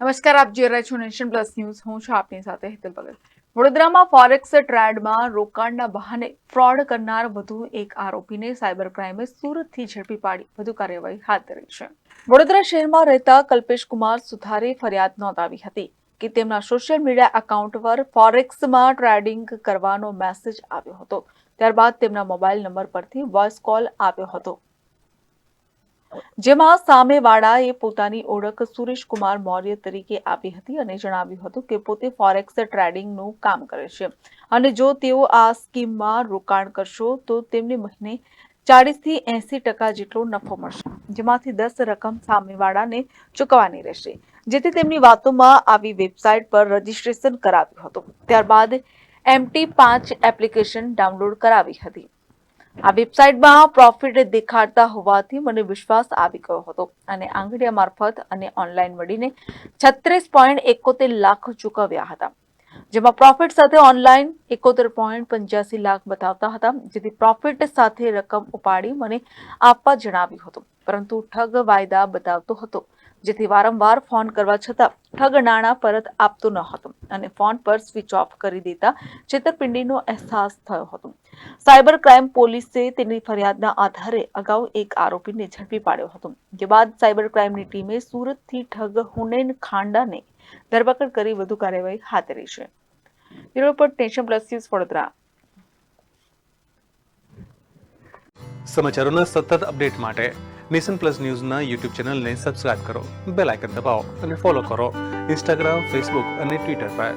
નમસ્કાર, આપ જોઈ રહ્યા છો નેશન પ્લસ ન્યૂઝ. હું છું આપની સાથે હેતલ ભગત. વડોદરામાં ફોરેક્સ ટ્રેડમાં રોકાણના બહાને ફ્રોડ કરનાર વધુ એક આરોપીને સાયબર ક્રાઇમે સુરતથી ઝડપી પાડી વધુ કાર્યવાહી હાથ ધરી છે. વડોદરા શહેરમાં રહેતા કલ્પેશ કુમાર સુથારે ફરિયાદ નોંધાવી હતી કે તેમના સોશિયલ મીડિયા એકાઉન્ટ પર ફોરેક્સમાં ટ્રેડિંગ કરવાનો મેસેજ આવ્યો હતો. ત્યારબાદ તેમના મોબાઈલ નંબર પરથી વોઇસ કોલ આવ્યો હતો, જેમાં સામેવાળાએ પોતાની ઓળખ સુરેશ કુમાર મૌર્ય તરીકે આપી હતી અને જણાવ્યું હતું કે પોતે ફોરેક્સ ટ્રેડિંગનું કામ કરે છે અને જો તેઓ આ સ્કીમમાં રોકાણ કરશો તો તેમને મહિને 40 થી 80% જેટલો નફો મળશે, જેમાંથી 10 રકમ સામેવાળાને ચૂકવવાની રહેશે. જેથી તેમની વાતોમાં આવી વેબસાઇટ પર રજીસ્ટ્રેશન કરાવ્યું હતું. ત્યારબાદ MT5 એપ્લિકેશન ડાઉનલોડ કરાવી હતી. આ વેબસાઇટમાં પ્રોફિટ દેખાડતા હોવાથી મને વિશ્વાસ આવી ગયો હતો અને આંગડિયા મારફત અને ઓનલાઈન મળીને 36.71 લાખ ચૂકવ્યા હતા, જેમાં પ્રોફિટ સાથે ઓનલાઈન 71.85 લાખ બતાવતા હતા. જેથી પ્રોફિટ સાથે રકમ ઉપાડી મને આપવા જણાવ્યું હતું, પરંતુ ઠગ વાયદા બતાવતો હતો. જેથી વારંવાર ફોન કરવા છતાં ઠગ નાણાં પરત આપતો ન હતો અને ફોન પર સ્વિચ ઓફ કરી દેતા છેતરપિંડીનો અહેસાસ થયો હતો. સાયબર ક્રાઇમ પોલીસે તેની ફરિયાદના આધારે અગાઉ એક આરોપીને ઝડપી પાડ્યો હતો, જે બાદ સાયબર ક્રાઇમની ટીમે સુરતથી ઠગ હુનૈન ખાંડાને ધરપકડ કરી વધુ કાર્યવાહી હાથ ધરી છે. Bureau report, Nation Plus News, Vadodara. સમાચારોના સતત અપડેટ માટે નેશન પ્લસ ન્યૂઝના યુટ્યુબ ચેનલને સબસ્ક્રાઇબ કરો, બેલ આઇકન દબાવો અને ફોલો કરો ઇન્સ્ટાગ્રામ, ફેસબુક અને ટ્વિટર પર.